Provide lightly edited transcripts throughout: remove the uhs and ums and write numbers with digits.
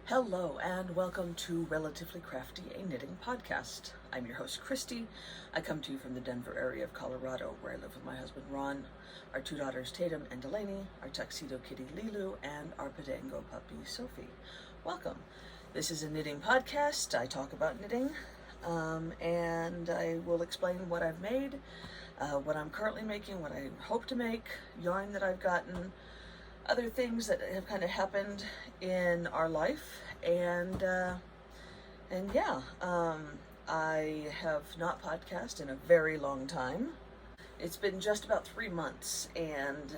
Hello and welcome to Relatively Crafty, a knitting podcast. I'm your host, Christy. I come to you from the Denver area of Colorado, where I live with my husband, Ron, our two daughters, Tatum and Delaney, our tuxedo kitty, Lilu, and our Podango puppy, Sophie. Welcome. This is a knitting podcast. I talk about knitting, and I will explain what I've made, what I'm currently making, what I hope to make, yarn that I've gotten, other things that have kind of happened in our life, and yeah, I have not podcasted in a very long time. It's been just about 3 months, and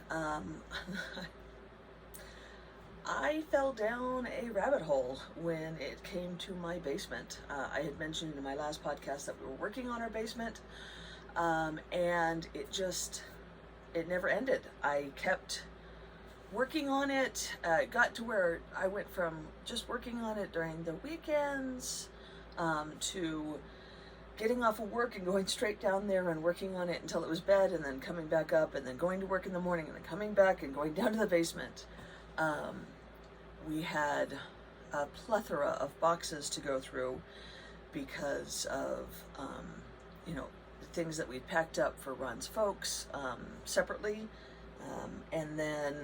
I fell down a rabbit hole when it came to my basement. I had mentioned in my last podcast that we were working on our basement, and it never ended. I kept working on it. It got to where I went from just working on it during the weekends to getting off of work and going straight down there and working on it until it was bed, and then coming back up and then going to work in the morning and then coming back and going down to the basement. We had a plethora of boxes to go through because of things that we'd packed up for Ron's folks separately, and then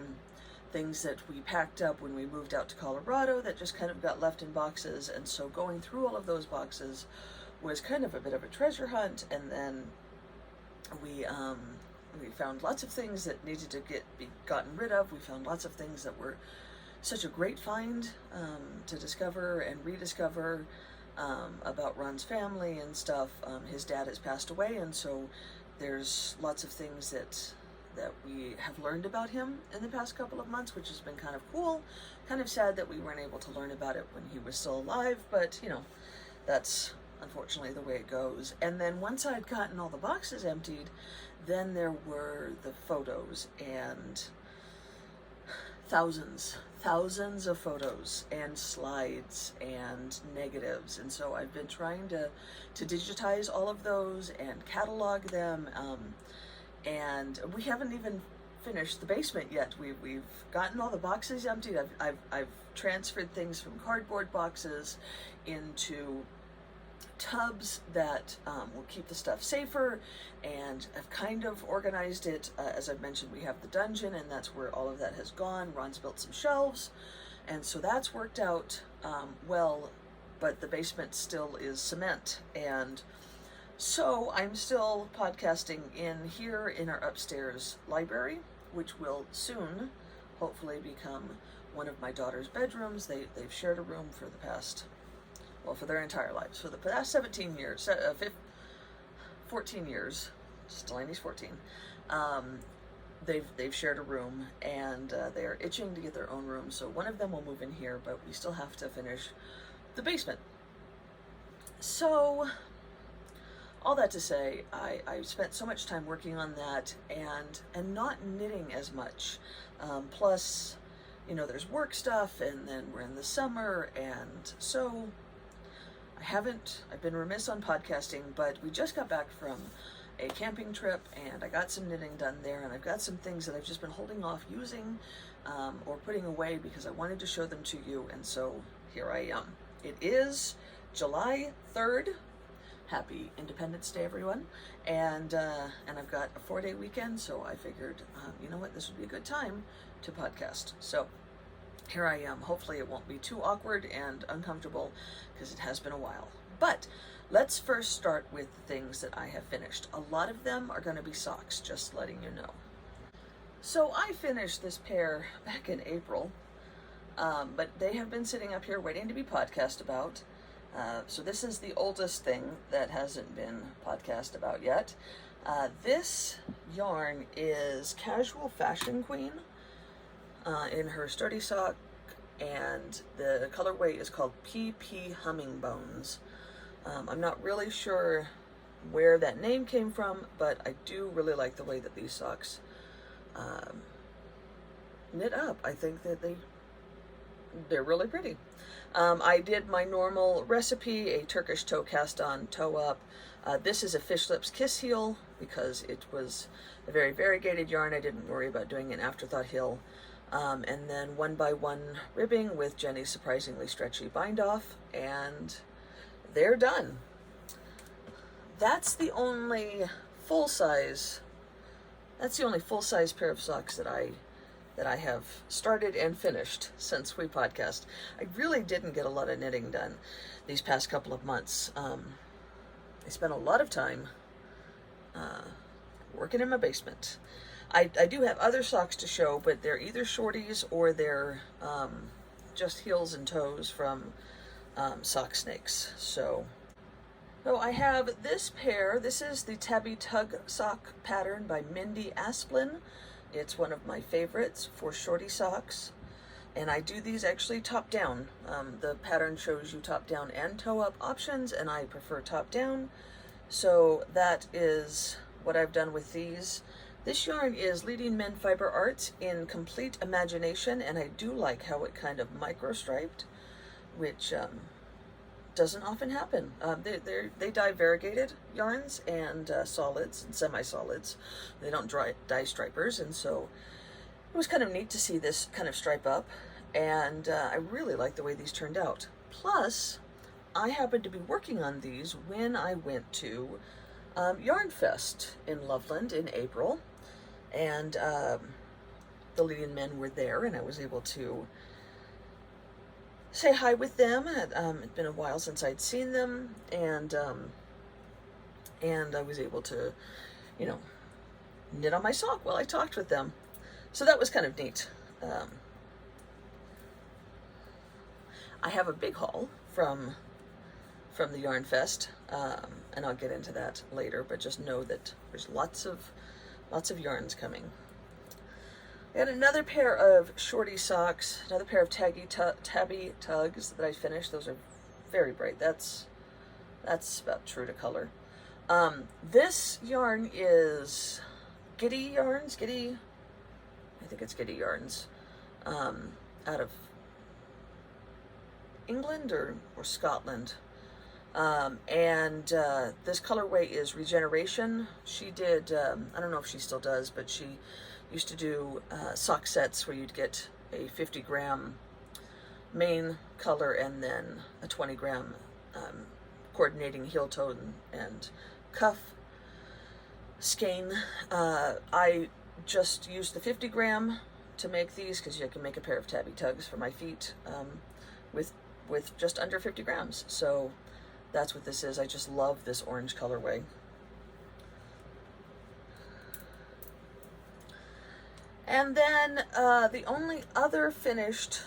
things that we packed up when we moved out to Colorado that just kind of got left in boxes. And so going through all of those boxes was kind of a bit of a treasure hunt. And then we found lots of things that needed to be gotten rid of. We found lots of things that were such a great find to discover and rediscover about Ron's family and stuff. His dad has passed away, and so there's lots of things that we have learned about him in the past couple of months, which has been kind of cool. Kind of sad that we weren't able to learn about it when he was still alive, but that's unfortunately the way it goes. And then once I'd gotten all the boxes emptied, then there were the photos, and thousands of photos and slides and negatives. And so I've been trying to digitize all of those and catalog them. And we haven't even finished the basement yet. We've gotten all the boxes emptied. I've transferred things from cardboard boxes into tubs that will keep the stuff safer, and I've kind of organized it. As I've mentioned, we have the dungeon, and that's where all of that has gone. Ron's built some shelves, and so that's worked out well, but the basement still is cement. And so I'm still podcasting in here in our upstairs library, which will soon hopefully become one of my daughter's bedrooms. They've shared a room for the past, for their entire lives, for the past 17 years, 14 years, Delaney's 14. They've shared a room, and they are itching to get their own room. So one of them will move in here, but we still have to finish the basement. So all that to say, I spent so much time working on that and not knitting as much. Plus, there's work stuff, and then we're in the summer, and so I've been remiss on podcasting, but we just got back from a camping trip, and I got some knitting done there, and I've got some things that I've just been holding off using or putting away because I wanted to show them to you, and so here I am. It is July 3rd. Happy Independence Day, everyone. And I've got a 4-day weekend, so I figured, this would be a good time to podcast. So here I am. Hopefully it won't be too awkward and uncomfortable, because it has been a while. But let's first start with the things that I have finished. A lot of them are going to be socks, just letting you know. So I finished this pair back in April, but they have been sitting up here waiting to be podcast about. So this is the oldest thing that hasn't been podcast about yet. This yarn is Casual Fashion Queen in her sturdy sock, and the colorway is called PP Humming Bones. I'm not really sure where that name came from, but I do really like the way that these socks knit up. I think that they're really pretty. I did my normal recipe, a Turkish toe cast on toe up. This is a Fish Lips Kiss heel because it was a very variegated yarn. I didn't worry about doing an afterthought heel. and then 1x1 ribbing with Jenny's surprisingly stretchy bind off, and they're done. That's the only full-size pair of socks that I have started and finished since we podcast. I really didn't get a lot of knitting done these past couple of months. I spent a lot of time working in my basement. I do have other socks to show, but they're either shorties or they're just heels and toes from Sock Snakes. So I have this pair. This is the Tabby Tug sock pattern by Mindy Asplin. It's one of my favorites for shorty socks. And I do these actually top down. The pattern shows you top down and toe up options, and I prefer top down. So that is what I've done with these. This yarn is Leading Men Fiber Arts in Complete Imagination, and I do like how it kind of micro-striped, which doesn't often happen. They dye variegated yarns and solids and semi-solids. They don't dye stripers, and so it was kind of neat to see this kind of stripe up, and I really like the way these turned out. Plus, I happened to be working on these when I went to Yarn Fest in Loveland in April, and the Leading Men were there, and I was able to say hi with them. It'd been a while since I'd seen them, and I was able to, knit on my sock while I talked with them. So that was kind of neat. I have a big haul from the Yarn Fest, and I'll get into that later, but just know that there's lots of yarns coming. I got another pair of shorty socks, another pair of Tabby Tugs that I finished. Those are very bright. That's about true to color. This yarn is Giddy Yarns. I think it's Giddy Yarns, out of England or Scotland. And this colorway is Regeneration. She did, I don't know if she still does, but she used to do sock sets where you'd get a 50-gram main color and then a 20-gram coordinating heel, toe, and cuff skein. I just used the 50-gram to make these because I can make a pair of Tabby Tugs for my feet with just under 50 grams. So that's what this is. I just love this orange colorway. And then the only other finished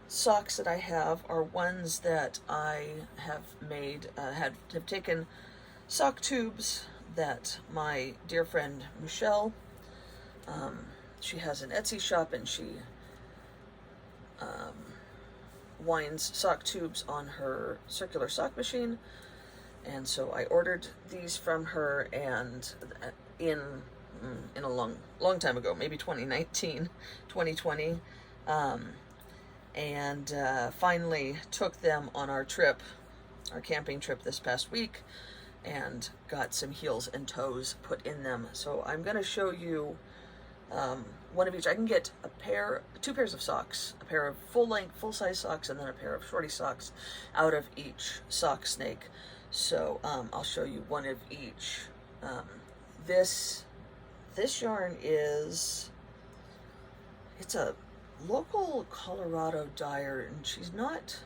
socks that I have are ones that I have made, have taken sock tubes that my dear friend Michelle, she has an Etsy shop, and she winds sock tubes on her circular sock machine, and so I ordered these from her, and in a long time ago, maybe 2019, 2020, and finally took them on our camping trip this past week, and got some heels and toes put in them. So I'm going to show you one of each. I can get two pairs of socks, a pair of full-length, full-size socks, and then a pair of shorty socks out of each sock snake. So I'll show you one of each. This yarn it's a local Colorado dyer, and she's not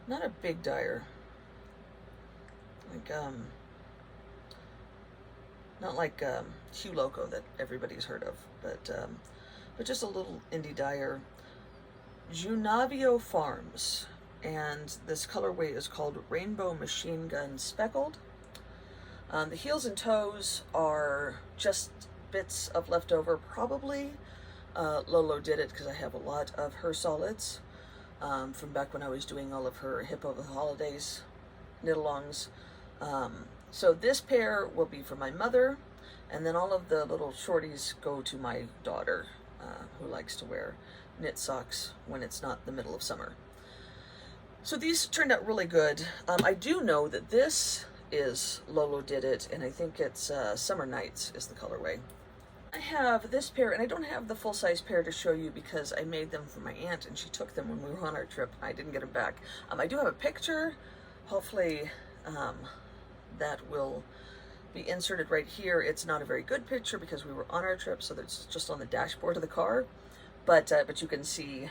a big dyer, like not like Hugh Loco that everybody's heard of, but just a little indie dyer. Junavio Farms, and this colorway is called Rainbow Machine Gun Speckled. The heels and toes are just bits of leftover, probably. Lolo did it because I have a lot of her solids from back when I was doing all of her Hip Over the Holidays knit-alongs. So this pair will be for my mother, and then all of the little shorties go to my daughter, who likes to wear knit socks when it's not the middle of summer. So these turned out really good. I do know that this is Lolo Did It, and I think it's Summer Nights is the colorway. I have this pair, and I don't have the full-size pair to show you because I made them for my aunt, and she took them when we were on our trip, and I didn't get them back. I do have a picture. Hopefully that will be inserted right here. It's not a very good picture because we were on our trip, so it's just on the dashboard of the car. But you can see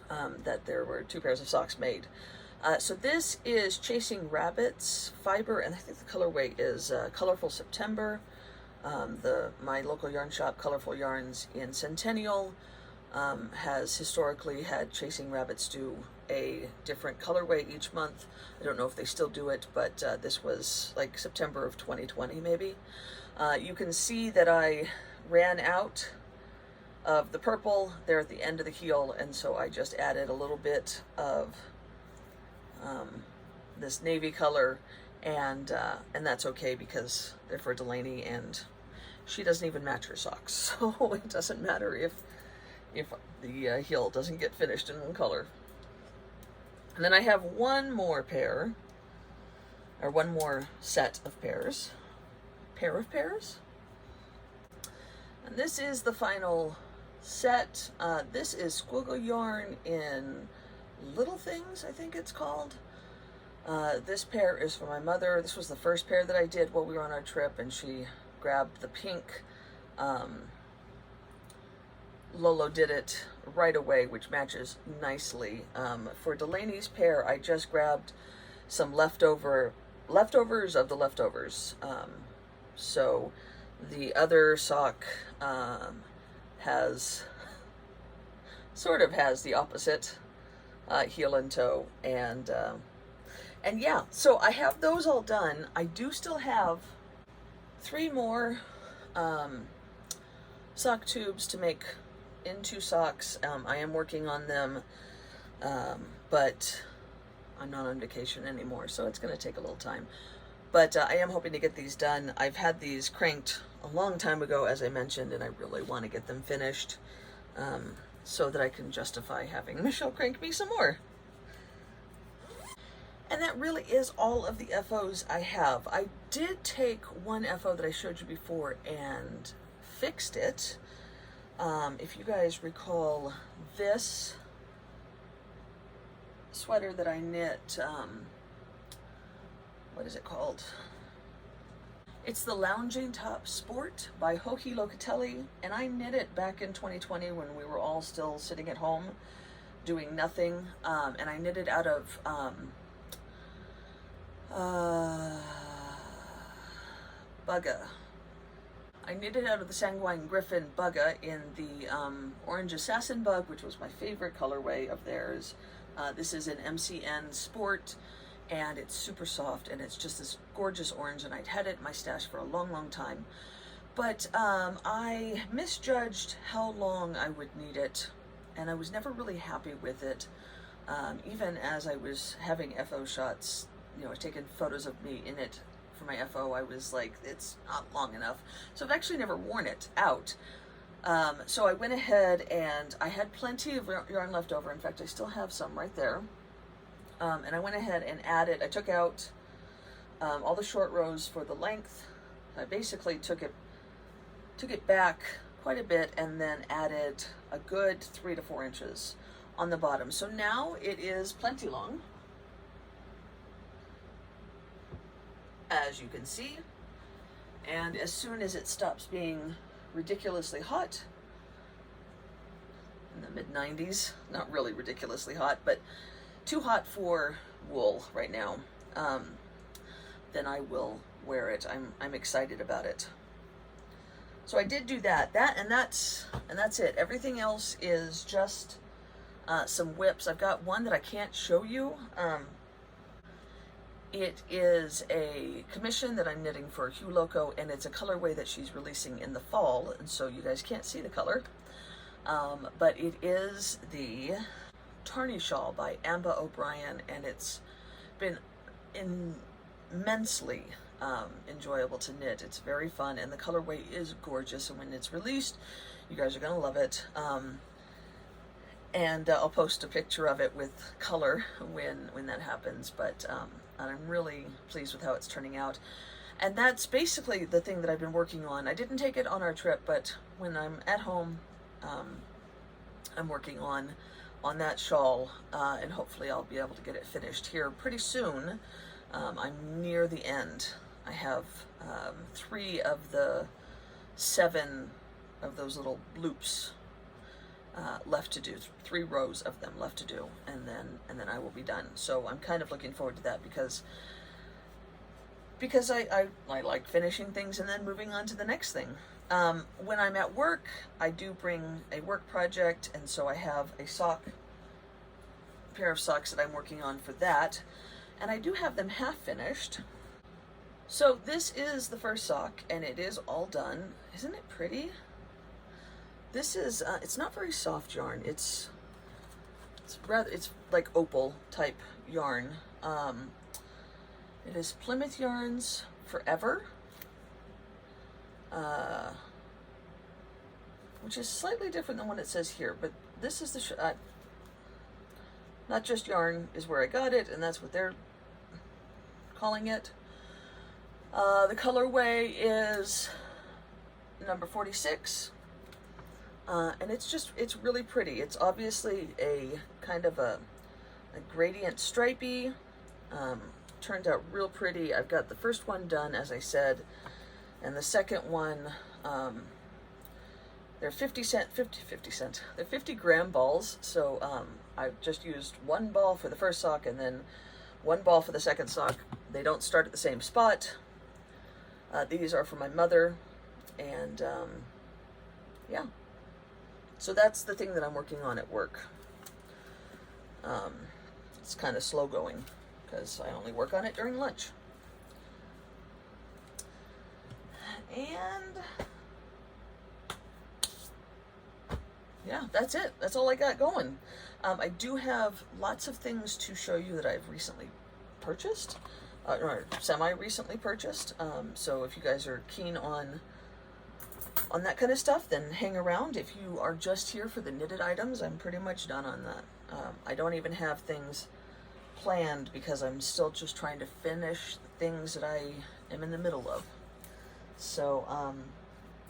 that there were 2 pairs of socks made. So this is Chasing Rabbits fiber, and I think the colorway is Colorful September. My local yarn shop, Colorful Yarns in Centennial, has historically had Chasing Rabbits do a different colorway each month. I don't know if they still do it, but this was like September of 2020 maybe. You can see that I ran out of the purple there at the end of the heel, and so I just added a little bit of this navy color, and that's okay because they're for Delaney, and she doesn't even match her socks, so it doesn't matter if the heel doesn't get finished in one color. And then I have one more pair, or one more set of pairs, pair of pairs, and this is the final set. This is Squiggle Yarn in Little Things, I think it's called. This pair is for my mother. This was the first pair that I did while we were on our trip, and she grabbed the pink Lolo Did It right away, which matches nicely. For Delaney's pair, I just grabbed some leftovers of the leftovers. So the other sock has the opposite heel and toe, and yeah, so I have those all done. I do still have 3 more sock tubes to make into socks. I am working on them, but I'm not on vacation anymore, so it's going to take a little time. But I am hoping to get these done. I've had these cranked a long time ago, as I mentioned, and I really want to get them finished so that I can justify having Michelle crank me some more. And that really is all of the FOs I have. I did take one FO that I showed you before and fixed it. If you guys recall this sweater that I knit, what is it called? It's the Lounging Top Sport by Hoki Locatelli, and I knit it back in 2020 when we were all still sitting at home doing nothing, and I knit it out of Bugga. I knitted out of the Sanguine Griffin Bugga in the Orange Assassin Bug, which was my favorite colorway of theirs. This is an MCN Sport, and it's super soft, and it's just this gorgeous orange, and I'd had it in my stash for a long, long time. But I misjudged how long I would need it, and I was never really happy with it. Even as I was having FO shots, you know, taking photos of me in it for my FO, I was like, it's not long enough. So I've actually never worn it out. So I went ahead, and I had plenty of yarn left over. In fact, I still have some right there. And I went ahead and added, I took out all the short rows for the length. I basically took it back quite a bit, and then added a good 3 to 4 inches on the bottom. So now it is plenty long, as you can see. And as soon as it stops being ridiculously hot, in the mid-90s, not really ridiculously hot, but too hot for wool right now, then I will wear it. I'm excited about it. So I did do that. And that's it. Everything else is just some whips. I've got one that I can't show you. It is a commission that I'm knitting for Hugh Loco, and it's a colorway that she's releasing in the fall, and so you guys can't see the color. But it is the Tarny Shawl by Amba O'Brien, and it's been immensely enjoyable to knit. It's very fun, and the colorway is gorgeous, and when it's released, you guys are going to love it. And I'll post a picture of it with color when that happens, but and I'm really pleased with how it's turning out. And that's basically the thing that I've been working on. I didn't take it on our trip, but when I'm at home, I'm working on that shawl, and hopefully I'll be able to get it finished here pretty soon. I'm near the end. I have 3 of the 7 of those little loops left to do. 3 rows of them left to do, and then I will be done. So I'm kind of looking forward to that because I like finishing things and then moving on to the next thing. When I'm at work, I do bring a work project, and so I have a pair of socks that I'm working on for that, and I do have them half finished. So this is the first sock, and it is all done. Isn't it pretty? This is, it's not very soft yarn. It's like opal type yarn. It is Plymouth Yarns Forever, which is slightly different than what it says here, but this is the, Not Just Yarn is where I got it, and that's what they're calling it. The colorway is number 46, and it's really pretty. It's obviously a kind of a gradient stripey, turned out real pretty. I've got the first one done, as I said, and the second one, they're 50 cent, they're 50 gram balls, so I've just used 1 ball for the first sock and then 1 ball for the second sock. They don't start at the same spot. These are for my mother, and yeah. So that's the thing that I'm working on at work. It's kind of slow going because I only work on it during lunch. And yeah, that's it. That's all I got going. I do have lots of things to show you that I've recently purchased, or semi-recently purchased. So if you guys are keen on that kind of stuff, then hang around. If you are just here for the knitted items, I'm pretty much done on that. I don't even have things planned because I'm still just trying to finish things that I am in the middle of. So,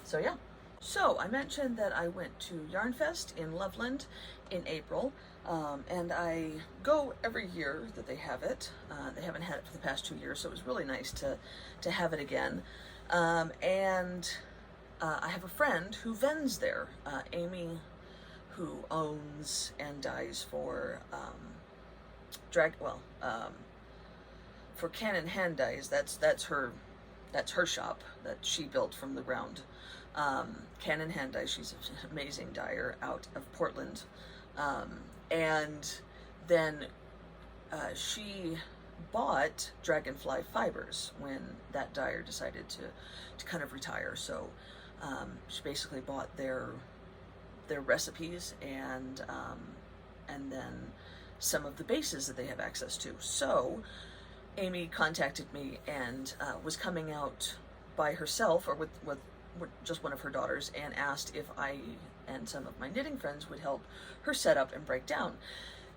so yeah. So I mentioned that I went to Yarn Fest in Loveland in April, and I go every year that they have it. They haven't had it for the past 2 years, so it was really nice to have it again. And I have a friend who vends there, Amy, who owns and dyes for for Cannon Hand Dyes. That's her shop that she built from the ground. Cannon Hand Dye. She's an amazing dyer out of Portland, and then she bought Dragonfly Fibers when that dyer decided to kind of retire. So she basically bought their recipes and then some of the bases that they have access to. So Amy contacted me and was coming out by herself or with just one of her daughters, and asked if I and some of my knitting friends would help her set up and break down.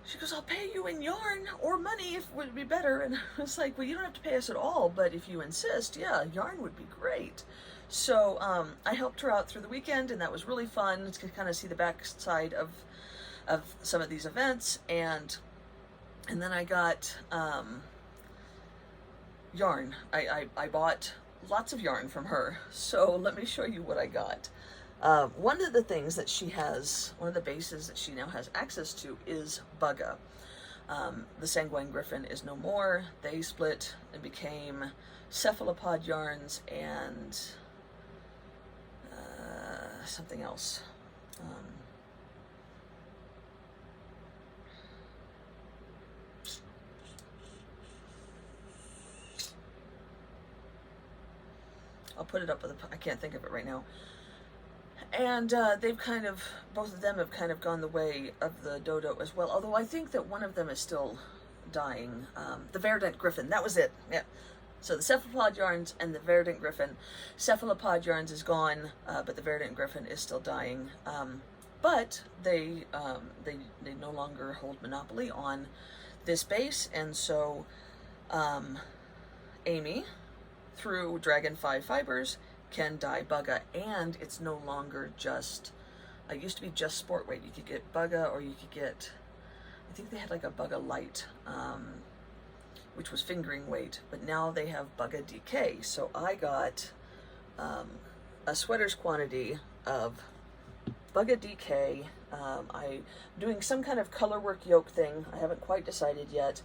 She goes, "I'll pay you in yarn or money if it would be better." And I was like, "Well, you don't have to pay us at all, but if you insist, yeah, yarn would be great." So I helped her out through the weekend, and that was really fun to kind of see the backside of some of these events. And then I got yarn. I bought lots of yarn from her. So let me show you what I got. One of the things that she has, one of the bases that she now has access to is Bugga. The Sanguine Griffin is no more. They split and became Cephalopod Yarns and something else. I'll put it up with I can't think of it right now. And they've kind of, both of them have kind of gone the way of the dodo as well. Although I think that one of them is still dying. The Verdant Griffin, that was it. Yeah. So the Cephalopod Yarns and the Verdant Griffin. Cephalopod Yarns is gone, but the Verdant Griffin is still dying. But they no longer hold monopoly on this base, and so Amy, through Dragonfly Fibers, can dye Bugga, and it's no longer just, it used to be just sport weight. You could get Bugga, or you could get, I think they had like a Bugga Light, which was fingering weight, but now they have Bugga DK. So I got a sweater's quantity of Bugga DK. I'm doing some kind of color work yoke thing. I haven't quite decided yet,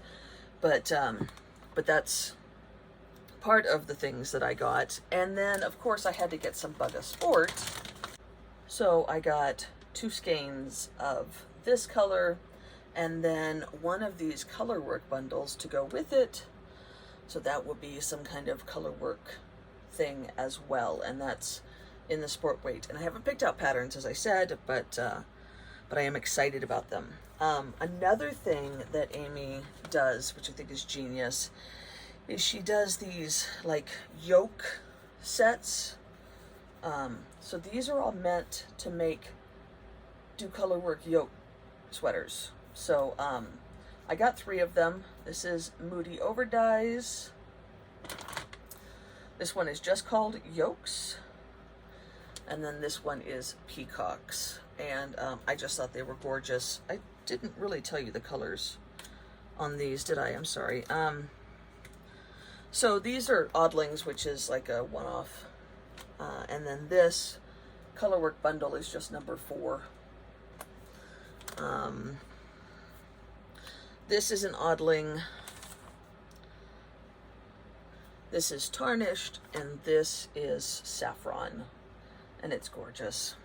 but that's part of the things that I got. And then of course I had to get some Bugga Sport. So I got 2 skeins of this color, and then one of these color work bundles to go with it. So that will be some kind of color work thing as well, and that's in the sport weight. And I haven't picked out patterns, as I said, but I am excited about them. Another thing that Amy does, which I think is genius, is she does these like yoke sets. So these are all meant to do color work yoke sweaters. So I got 3 of them. This is Moody Overdyes. This one is just called Yokes. And then this one is Peacocks. And I just thought they were gorgeous. I didn't really tell you the colors on these, did I? I'm sorry. So these are Oddlings, which is like a one-off. And then this color work bundle is just number 4. This is an Oddling. This is Tarnished, and this is Saffron, and it's gorgeous.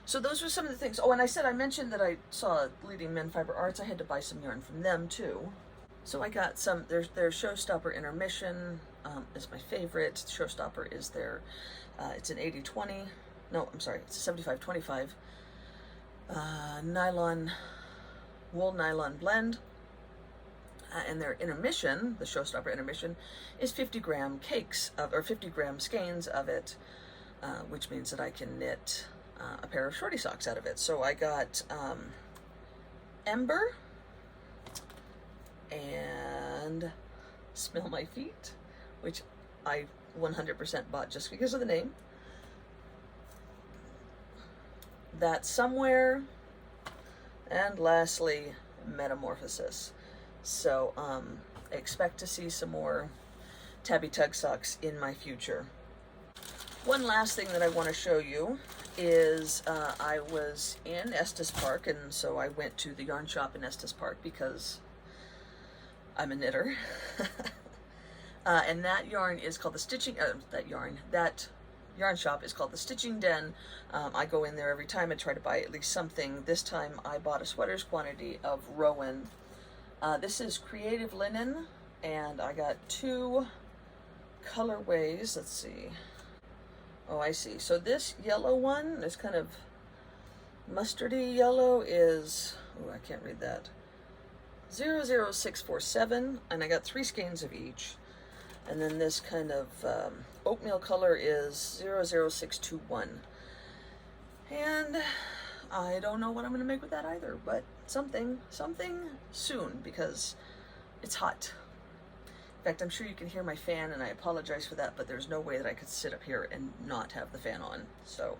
So those were some of the things. Oh, and I mentioned that I saw Leading Men Fiber Arts. I had to buy some yarn from them too. So I got some, their Showstopper Intermission is my favorite. Showstopper is it's an 80-20, no, I'm sorry, it's a 75-25 wool nylon blend. And their intermission, the Showstopper Intermission, is 50-gram cakes or 50-gram skeins of it, which means that I can knit a pair of shorty socks out of it. So I got Ember and Smell My Feet, which I 100% bought just because of the name. That Somewhere, and lastly, Metamorphosis. So expect to see some more Tabby Tug socks in my future. One last thing that I want to show you is I was in Estes Park, and so I went to the yarn shop in Estes Park because I'm a knitter. And that yarn is called the Stitching, that yarn shop is called the Stitching Den. I go in there every time and try to buy at least something. This time I bought a sweater's quantity of Rowan. This is Creative Linen, and I got 2 colorways. Let's see. Oh, I see. So this yellow one, this kind of mustardy yellow, is, oh, I can't read that, 00647, and I got 3 skeins of each. And then this kind of oatmeal color is 00621. And I don't know what I'm going to make with that either, but something soon, because it's hot. In fact, I'm sure you can hear my fan, and I apologize for that, but there's no way that I could sit up here and not have the fan on. So,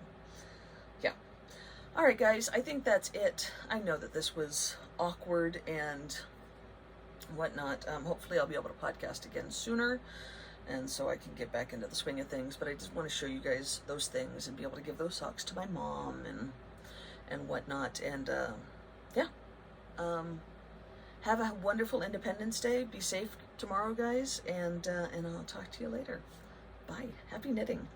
yeah. All right, guys, I think that's it. I know that this was awkward and whatnot. Hopefully I'll be able to podcast again sooner, and so I can get back into the swing of things, but I just want to show you guys those things and be able to give those socks to my mom and whatnot. And yeah, have a wonderful Independence Day. Be safe tomorrow, guys, and I'll talk to you later. Bye. Happy knitting.